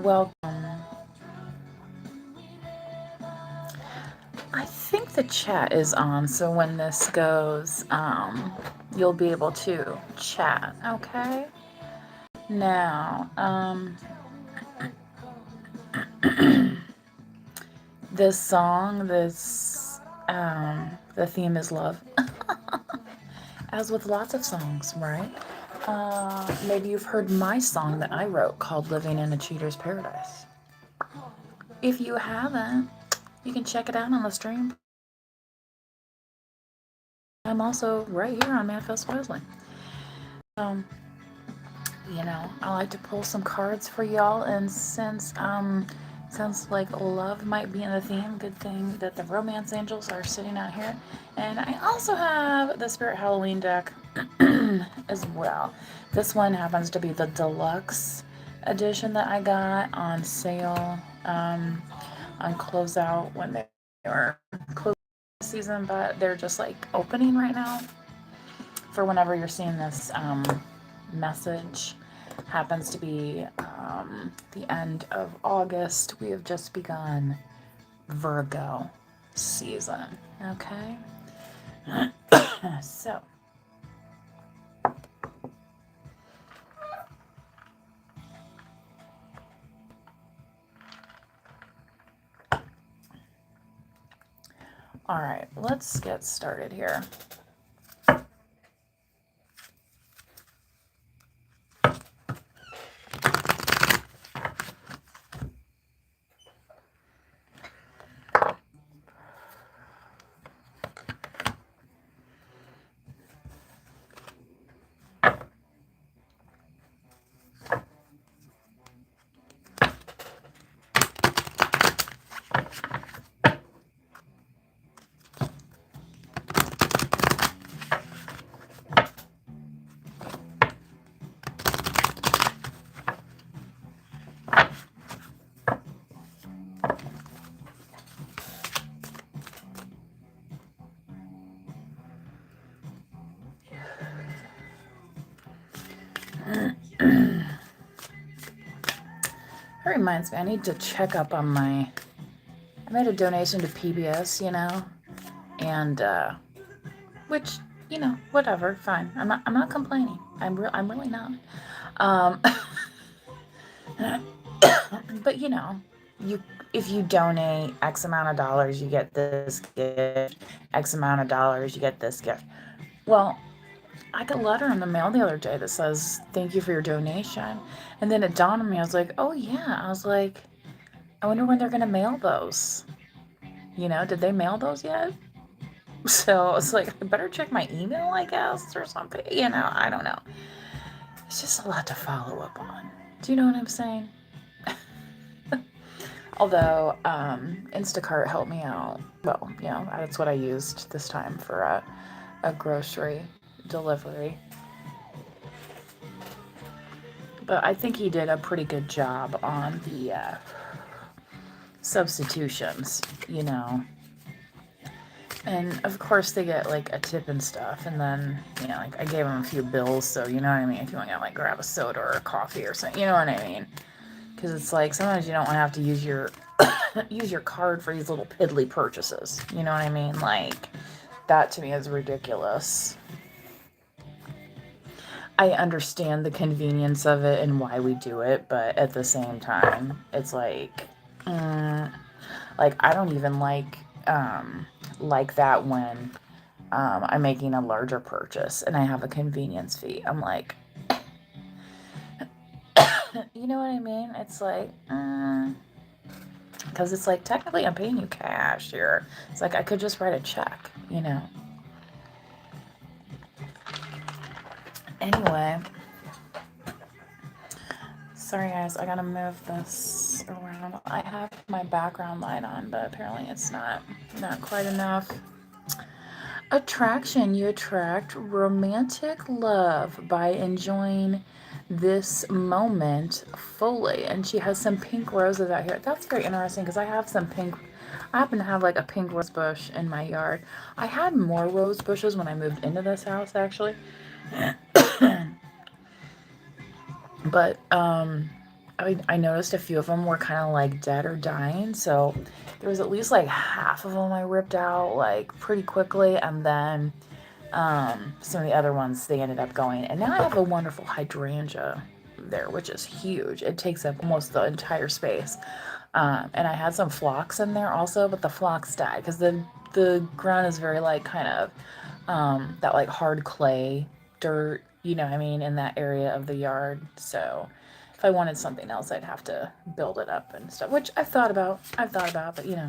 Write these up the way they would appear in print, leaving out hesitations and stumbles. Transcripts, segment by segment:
Welcome. I think the chat is on, so when this goes, you'll be able to chat, okay? Now, this song, the theme is love. As with lots of songs, right? Maybe you've heard my song that I wrote called Living in a Cheater's Paradise. If you haven't, you can check it out on the stream. I'm also right here on Manifest Wisely. I like to pull some cards for y'all, and since like love might be in the theme, good thing that the romance angels are sitting out here. And I also have the Spirit Halloween deck as well. This one happens to be the deluxe edition that I got on sale on closeout when they were closing season, but they're just like opening right now for whenever you're seeing this message. Happens to be the end of August. We have just begun Virgo season. Okay? So, all right, let's get started here. That reminds me, I need to check up on I made a donation to PBS, and which, whatever, fine. I'm not complaining. I'm really not. But if you donate X amount of dollars, you get this gift. X amount of dollars, you get this gift. Well, I got a letter in the mail the other day that says, thank you for your donation. And then it dawned on me, I was like, oh yeah. I was like, I wonder when they're going to mail those. Did they mail those yet? So I was like, I better check my email, I guess, or something. I don't know. It's just a lot to follow up on. Do you know what I'm saying? Although Instacart helped me out. Well, that's what I used this time for a grocery delivery. But I think he did a pretty good job on the substitutions, And of course they get like a tip and stuff, and then like I gave them a few bills, so you know what I mean. If you want to like grab a soda or a coffee or something, you know what I mean. Because it's like sometimes you don't want to have to use your use your card for these little piddly purchases. You know what I mean? Like that to me is ridiculous. I understand the convenience of it and why we do it, but at the same time, it's like I don't even like that when I'm making a larger purchase and I have a convenience fee. I'm like, you know what I mean? It's like, because it's like technically I'm paying you cash here. It's like I could just write a check, Anyway, sorry guys, I gotta move this around. I have my background light on, but apparently it's not quite enough. Attraction. You attract romantic love by enjoying this moment fully. And she has some pink roses out here. That's very interesting because I happen to have like a pink rose bush in my yard. I had more rose bushes when I moved into this house actually. But I noticed a few of them were kind of like dead or dying. So there was at least like half of them I ripped out like pretty quickly. And then some of the other ones, they ended up going. And now I have a wonderful hydrangea there, which is huge. It takes up almost the entire space. And I had some phlox in there also, but the phlox died because the ground is very like kind of that like hard clay dirt, you know what I mean, in that area of the yard. So if I wanted something else, I'd have to build it up and stuff, which I've thought about, but you know,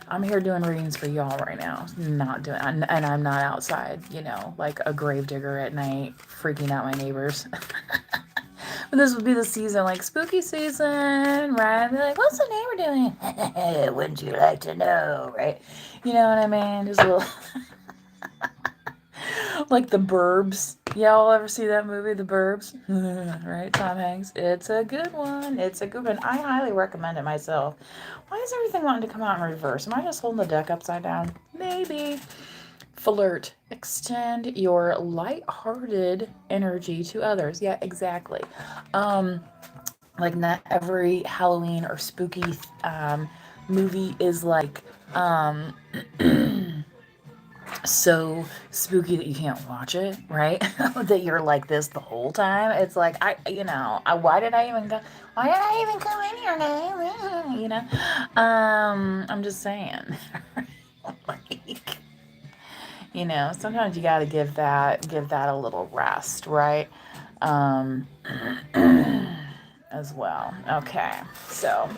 I'm here doing readings for y'all right now, not doing, and I'm not outside, you know, like a grave digger at night, freaking out my neighbors. But this would be the season, like spooky season, right? I'd be like, what's the neighbor doing? Wouldn't you like to know, right? You know what I mean? Just a little, like The Burbs. Y'all ever see that movie, The Burbs? Right, Tom Hanks. It's a good one. It's a good one. I highly recommend it myself. Why is everything wanting to come out in reverse? Am I just holding the deck upside down? Maybe. Flirt. Extend your light-hearted energy to others. Yeah, exactly. Like not every Halloween or spooky movie is like so spooky that you can't watch it, right? That you're like this the whole time. It's like why did I even go? Why did I even come in here now? You know, I'm just saying. Like, you know, sometimes you got to give that a little rest, right? As well. Okay, so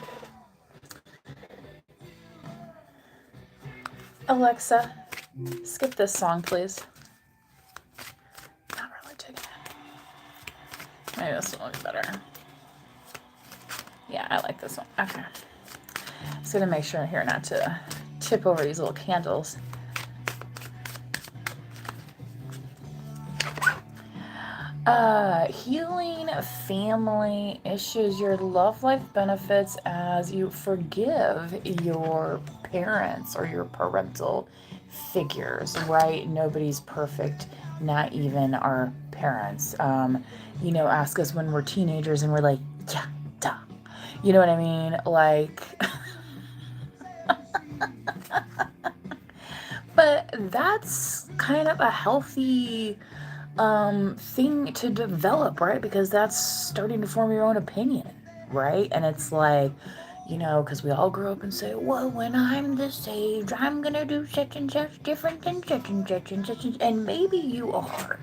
Alexa, skip this song, please. Not really taking it. Maybe this one will be better. Yeah, I like this one. Okay. Just gonna make sure here not to tip over these little candles. Healing family issues. Your love life benefits as you forgive your parents or your parental figures, right? Nobody's perfect, not even our parents. You know, ask us when we're teenagers and we're like, yeah, duh. You know what I mean? Like, but that's kind of a healthy thing to develop, right? Because that's starting to form your own opinion, right? And it's like, you know, because we all grow up and say, well, when I'm this age, I'm gonna do such and such different than such and such and such, and maybe you are,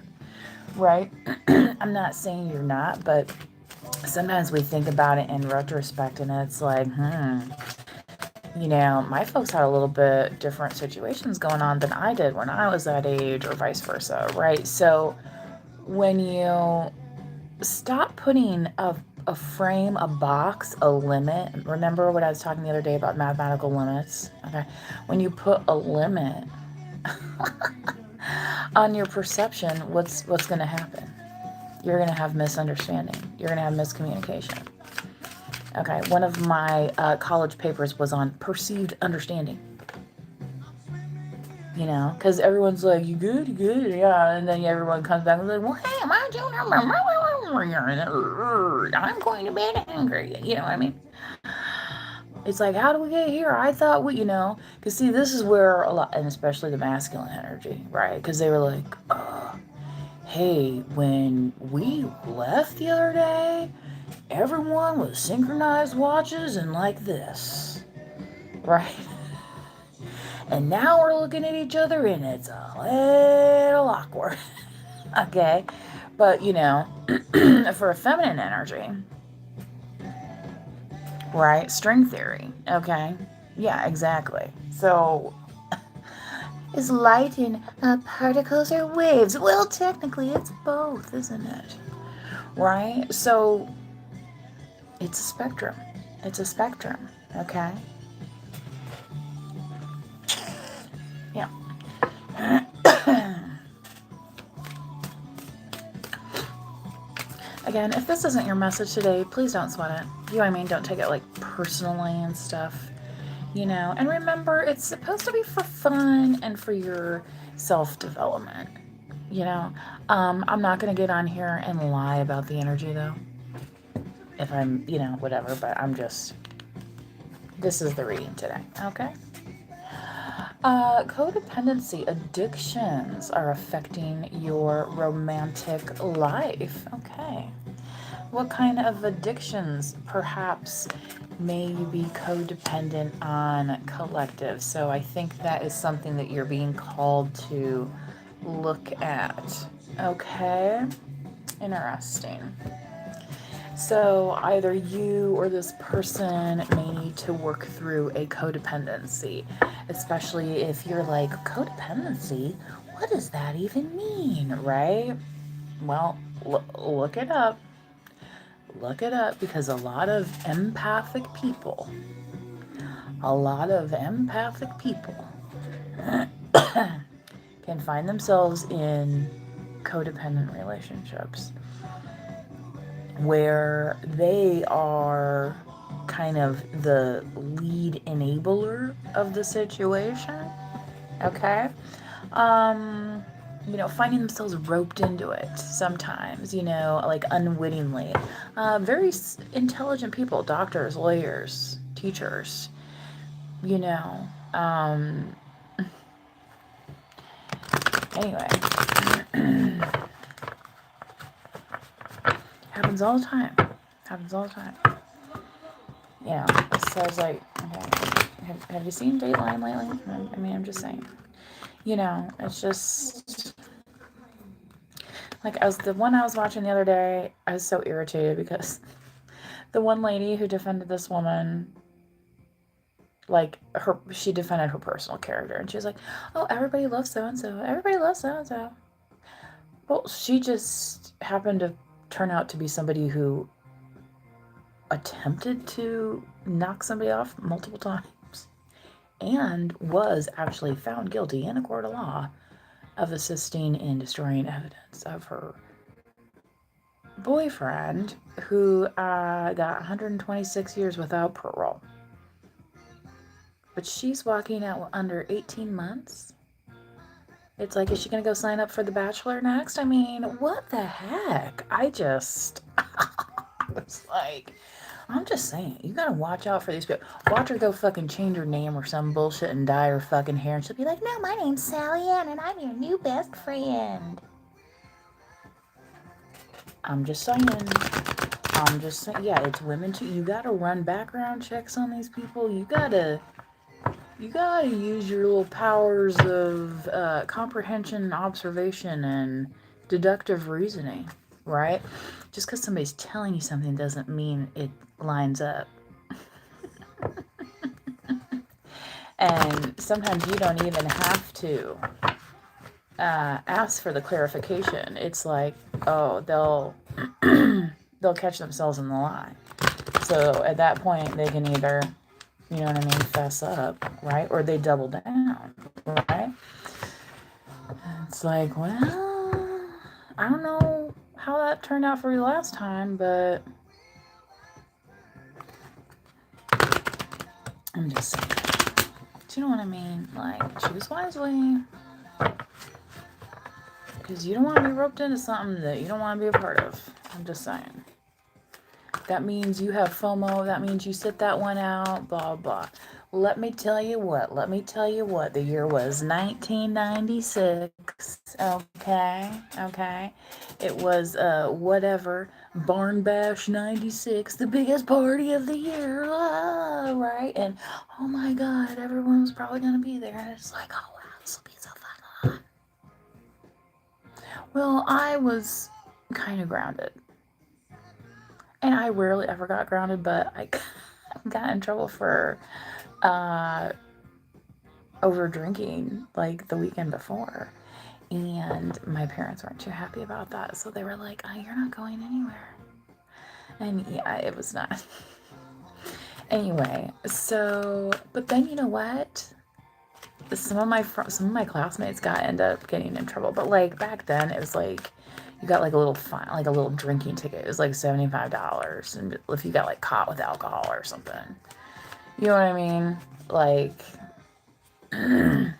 right? I'm not saying you're not, but sometimes we think about it in retrospect and it's like, you know, my folks had a little bit different situations going on than I did when I was that age, or vice versa, right? So when you stop putting a frame, a box, a limit, remember what I was talking the other day about mathematical limits? Okay. When you put a limit on your perception, what's going to happen? You're going to have misunderstanding. You're going to have miscommunication. Okay, one of my college papers was on perceived understanding. You know, because everyone's like, you good, yeah. And then everyone comes back and is like, well, hey, am I doing I'm going to bed angry. You know what I mean? It's like, how do we get here? I thought we, you know, because see, this is where a lot, and especially the masculine energy, right? Because they were like, hey, when we left the other day, everyone was synchronized watches and like this, right? And now we're looking at each other and it's a little awkward. Okay. But, you know, for a feminine energy, right? String theory. Okay. Yeah, exactly. So, is light in particles or waves? Well, technically it's both, isn't it? Right? So, it's a spectrum. It's a spectrum. Okay. Yeah. Again, if this isn't your message today, please don't sweat it. You know what I mean? Don't take it like personally and stuff. You know, and remember, it's supposed to be for fun and for your self-development. You know, I'm not going to get on here and lie about the energy though. if I'm, whatever, but this is the reading today, okay? Codependency addictions are affecting your romantic life. Okay. What kind of addictions perhaps may you be codependent on, collective? So I think that is something that you're being called to look at. Okay. Interesting. So either you or this person may need to work through a codependency, especially if you're like, codependency? What does that even mean, right? Well, look it up. Look it up, because a lot of empathic people can find themselves in codependent relationships where they are kind of the lead enabler of the situation. Okay. Finding themselves roped into it sometimes, like unwittingly. Very intelligent people, doctors, lawyers, teachers, you know. Anyway, happens all the time. Happens all the time. So I was like, okay, have you seen Dateline lately? I mean, I'm just saying. It's just like the one I was watching the other day, I was so irritated because the one lady who defended this woman, like she defended her personal character, and she was like, oh, everybody loves so and so, everybody loves so and so. Well, she just happened to turn out to be somebody who attempted to knock somebody off multiple times and was actually found guilty in a court of law of assisting in destroying evidence of her boyfriend, who got 126 years without parole. But she's walking out under 18 months. It's like, is she going to go sign up for The Bachelor next? I mean, what the heck? It's like, I'm just saying, you gotta watch out for these people. Watch her go fucking change her name or some bullshit and dye her fucking hair, and she'll be like, no, my name's Sally Ann, and I'm your new best friend. I'm just saying, yeah, it's women too. You gotta run background checks on these people. You gotta use your little powers of comprehension, observation, and deductive reasoning, right? Just because somebody's telling you something doesn't mean it lines up. And sometimes you don't even have to ask for the clarification. It's like, oh, they'll catch themselves in the lie. So at that point, they can either, fess up, right? Or they double down, right? It's like, well, I don't know how that turned out for you last time, but I'm just saying. Do you know what I mean? Like, choose wisely. Because you don't want to be roped into something that you don't want to be a part of. I'm just saying. That means you have FOMO. That means you sit that one out. Blah, blah. Let me tell you what. The year was 1996. Okay. It was, whatever. Barn Bash 96. The biggest party of the year. Right? And, oh my God, everyone was probably going to be there. And it's like, oh wow, this will be so fun. Well, I was kind of grounded. And I rarely ever got grounded, but I got in trouble for over drinking like the weekend before. And my parents weren't too happy about that. So they were like, oh, you're not going anywhere. And yeah, it was not. Anyway, so, but then you know what? Some of my classmates end up getting in trouble. But like back then, it was like, you got like a little fine, like a little drinking ticket. It was like $75, and if you got like caught with alcohol or something, you know what I mean? Like, I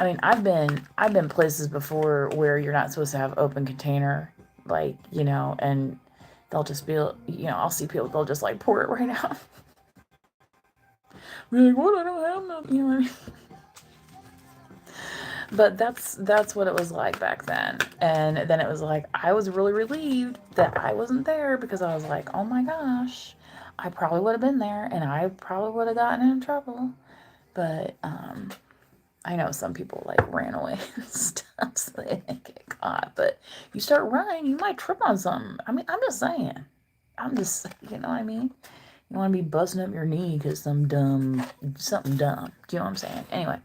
mean, I've been places before where you're not supposed to have open container, like, and they'll just be, I'll see people, they'll just like pour it right out. Be like, what? I don't have nothing. You know what I mean? But that's what it was like back then. And then it was like I was really relieved that I wasn't there, because I was like, oh my gosh, I probably would have been there and I probably would have gotten in trouble. But I know some people like ran away and stuff so they didn't get caught. But you start running, you might trip on something. I mean, I'm just saying. You know what I mean? You want to be busting up your knee because something dumb. Do you know what I'm saying? Anyway,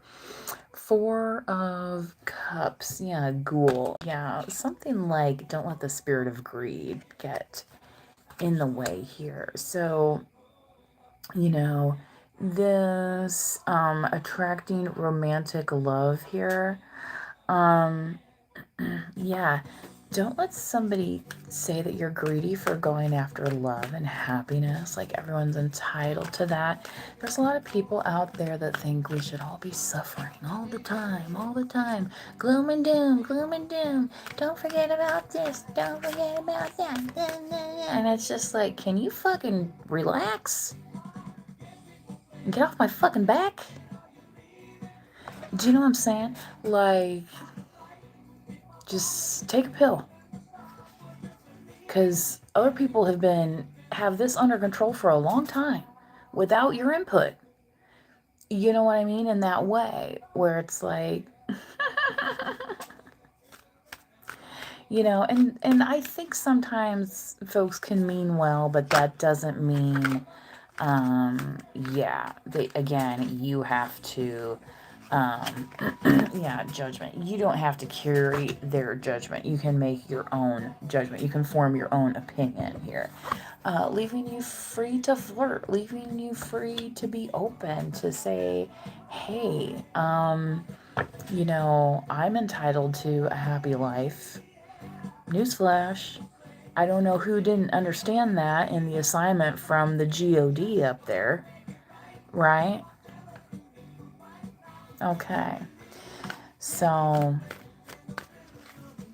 4 of Cups. Yeah, ghoul. Yeah, something like don't let the spirit of greed get in the way here. So, this attracting romantic love here. Yeah, don't let somebody say that you're greedy for going after love and happiness. Like everyone's entitled to that. There's a lot of people out there that think we should all be suffering all the time, all the time. Gloom and doom, gloom and doom. Don't forget about this, don't forget about that. And it's just like, can you fucking relax? Get off my fucking back? Do you know what I'm saying? Like, just take a pill. Because other people have this under control for a long time without your input. You know what I mean? In that way, where it's like, and I think sometimes folks can mean well, but that doesn't mean, you have to, judgment. You don't have to carry their judgment. You can make your own judgment. You can form your own opinion here. Leaving you free to flirt, leaving you free to be open, to say, hey, I'm entitled to a happy life. Newsflash. I don't know who didn't understand that in the assignment from the GOD up there, right? Okay. So,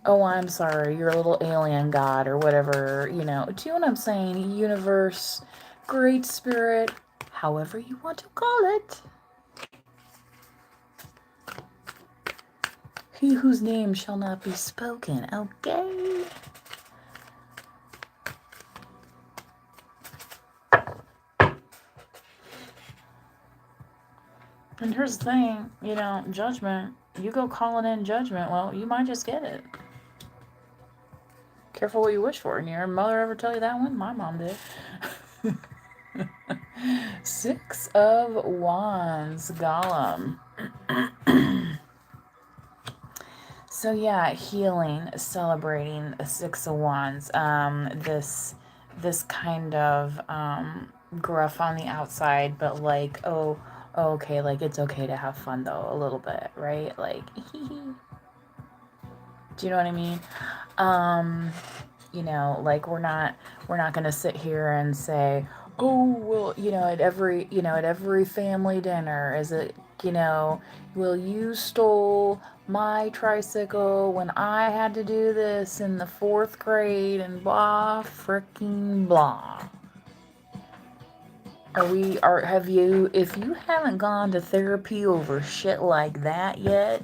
oh, I'm sorry, you're a little alien god or whatever, Do you know what I'm saying? Universe, great spirit, however you want to call it. He whose name shall not be spoken, okay? And here's the thing, judgment. You go calling in judgment, well, you might just get it. Careful what you wish for. And your mother ever tell you that one? My mom did. 6 of Wands, Golem. So yeah, healing, celebrating a 6 of Wands. This kind of gruff on the outside, but like, okay, like it's okay to have fun though, a little bit, right? Like, do you know what I mean? Like we're not gonna sit here and say, oh well, at every family dinner, is it, well, you stole my tricycle when I had to do this in the 4th grade and blah freaking blah. If you haven't gone to therapy over shit like that yet,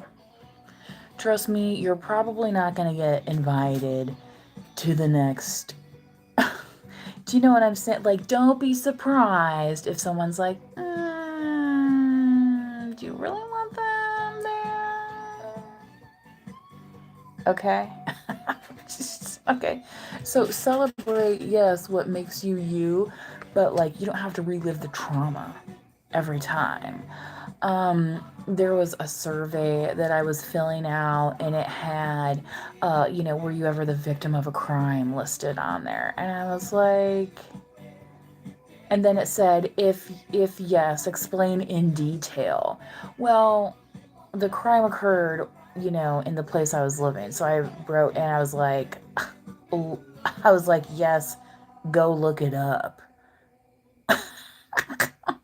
trust me, you're probably not going to get invited to the next. Do you know what I'm saying? Like, don't be surprised if someone's like, do you really want them there? Okay. Okay. So celebrate, yes, what makes you you, but like you don't have to relive the trauma every time. There was a survey that I was filling out and it had, were you ever the victim of a crime listed on there? And I was like, and then it said, if yes, explain in detail. Well, the crime occurred, in the place I was living. So I wrote and I was like, yes, go look it up.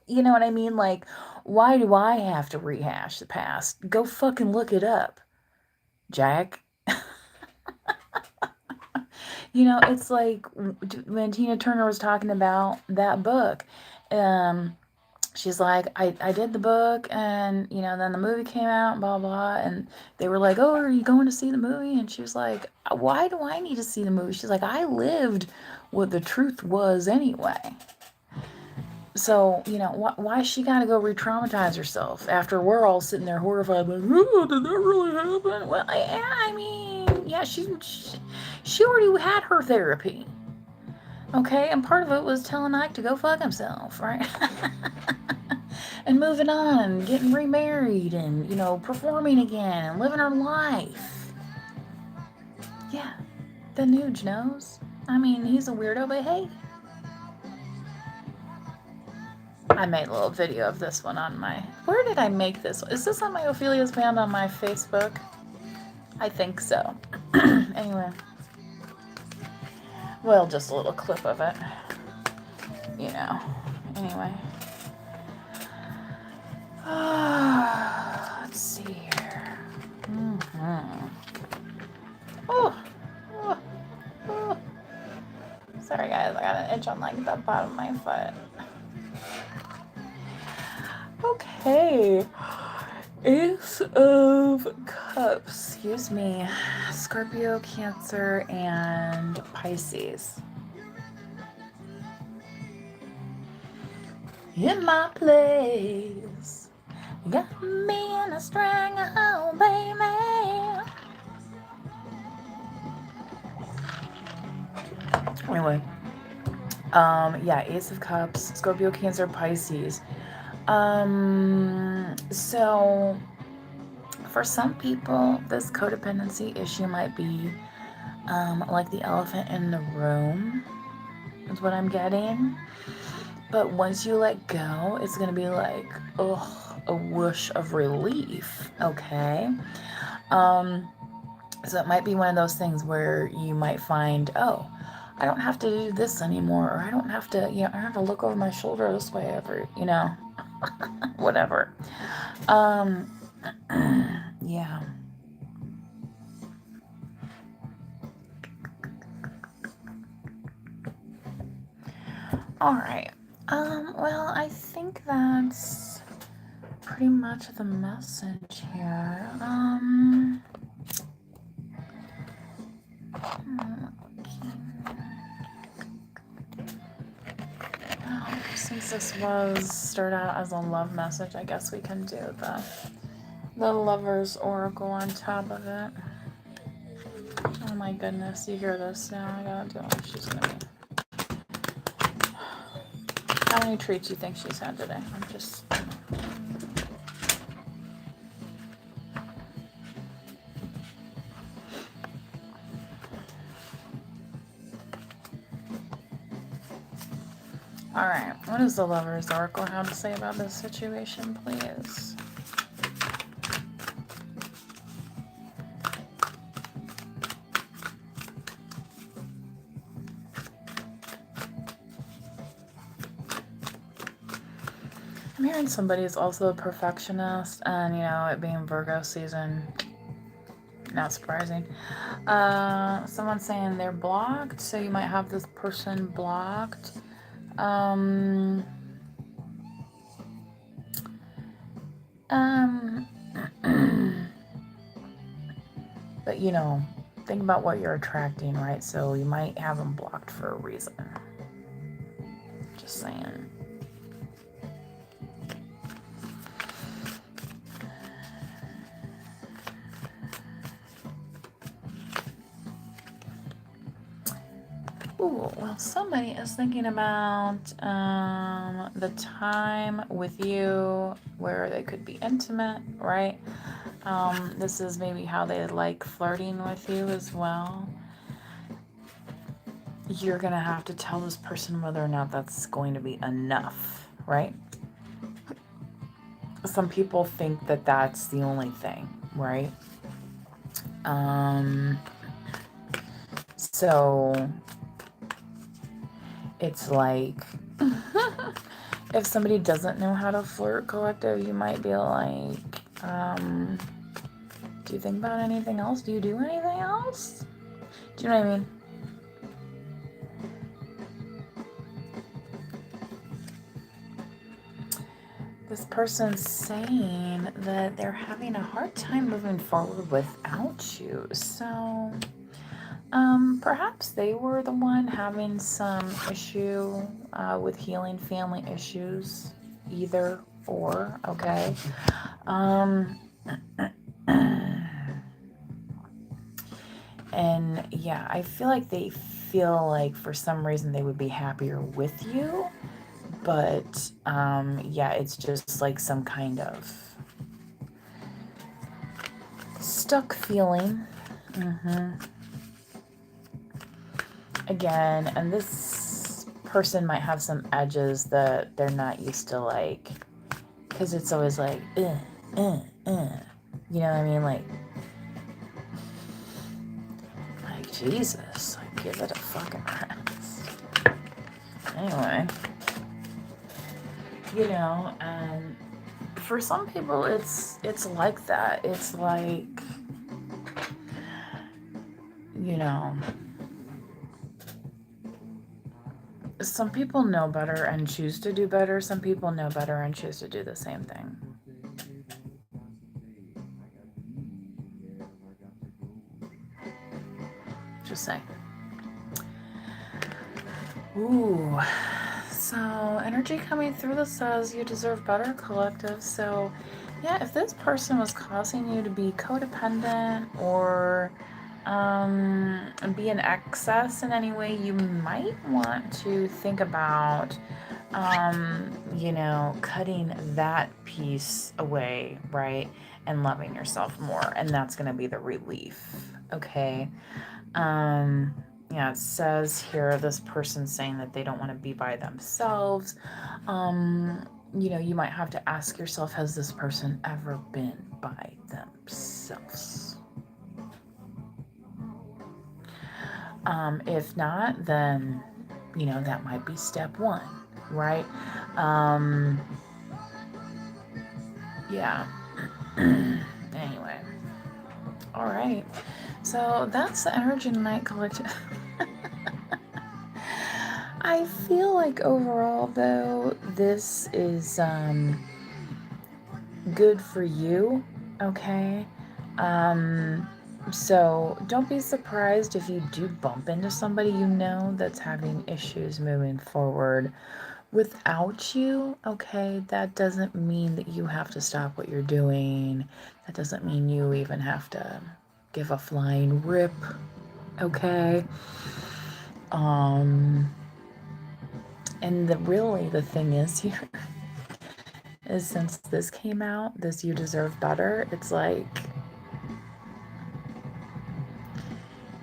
You know what I mean? Like, why do I have to rehash the past? Go fucking look it up, Jack. It's like when Tina Turner was talking about that book. Um, she's like, I did the book, and then the movie came out, blah blah, and they were like, oh, are you going to see the movie? And she was like, why do I need to see the movie? She's like, I lived what the truth was anyway. So, why she got to go re-traumatize herself after we're all sitting there horrified, like, oh, did that really happen? Well, yeah, I mean, yeah, she already had her therapy. Okay, and part of it was telling Ike to go fuck himself, right? And moving on, getting remarried, and, performing again, and living her life. Yeah, the Nuge knows. I mean, he's a weirdo, but hey. I made a little video of this one on my... Where did I make this? Is this on my Ophelia's Band on my Facebook? I think so. Anyway. Well, just a little clip of it. Anyway. Let's see here. Oh. Sorry, guys. I got an itch on, like, the bottom of my foot. Okay. Ace of Cups. Excuse me. Scorpio, Cancer, and Pisces. In my place. Got me in a stranglehold, baby. Anyway. Yeah, Ace of Cups, Scorpio, Cancer, Pisces. So for some people, this codependency issue might be like the elephant in the room, is what I'm getting. But once you let go, it's going to be like, a whoosh of relief, okay? So it might be one of those things where you might find, oh, I don't have to do this anymore, or I don't have to, I don't have to look over my shoulder this way ever, whatever. Yeah. All right. Well, I think that's pretty much the message here. Since this was started out as a love message, I guess we can do the Lover's Oracle on top of it. Oh my goodness, you hear this now? I gotta do it. She's gonna be... How many treats do you think she's had today? I'm just... Alright, what does the Lover's Oracle have to say about this situation, please? I'm hearing somebody's also a perfectionist, and it being Virgo season, not surprising. Someone's saying they're blocked, so you might have this person blocked. But think about what you're attracting, right? So you might have them blocked for a reason. Just saying. Ooh, well, somebody is thinking about the time with you where they could be intimate, right? This is maybe how they like flirting with you as well. You're going to have to tell this person whether or not that's going to be enough, right? Some people think that that's the only thing, right? So it's like, if somebody doesn't know how to flirt, collective, you might be like, do you think about anything else? Do you do anything else? Do you know what I mean? This person's saying that they're having a hard time moving forward without you. So, perhaps they were the one having some issue with healing family issues, either or, okay? Um, and yeah, I feel like they feel like for some reason they would be happier with you, but yeah, it's just like some kind of stuck feeling. Again, and this person might have some edges that they're not used to, like, because it's always like, you know what I mean? Like Jesus, like, give it a fucking rest. Anyway, you know, and for some people, it's like that. It's like, you know, some people know better and choose to do better. Some people know better and choose to do the same thing. Just saying. Ooh. So, energy coming through this says you deserve better, collective. So, yeah, if this person was causing you to be codependent or be in excess in any way, you might want to think about, you know, cutting that piece away, right? And loving yourself more. And that's going to be the relief, okay? Yeah, it says here this person saying that they don't want to be by themselves. You know, you might have to ask yourself, has this person ever been by themselves? If not, then, you know, that might be step one, right? Yeah. Anyway. All right. So that's the energy tonight, collective. I feel like overall, though, this is good for you, okay? So don't be surprised if you do bump into somebody you know that's having issues moving forward without you, okay? That doesn't mean that you have to stop what you're doing. That doesn't mean you even have to give a flying rip, okay? And really the thing is here is since this came out, this you deserve better, it's like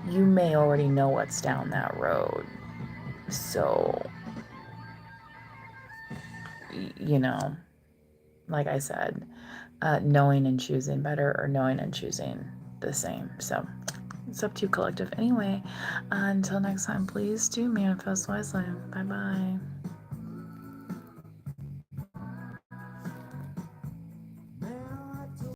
you may already know what's down that road. So, you know, like I said, knowing and choosing better or knowing and choosing the same. So it's up to you, collective. Anyway, until next time, please do manifest wisely. Bye bye.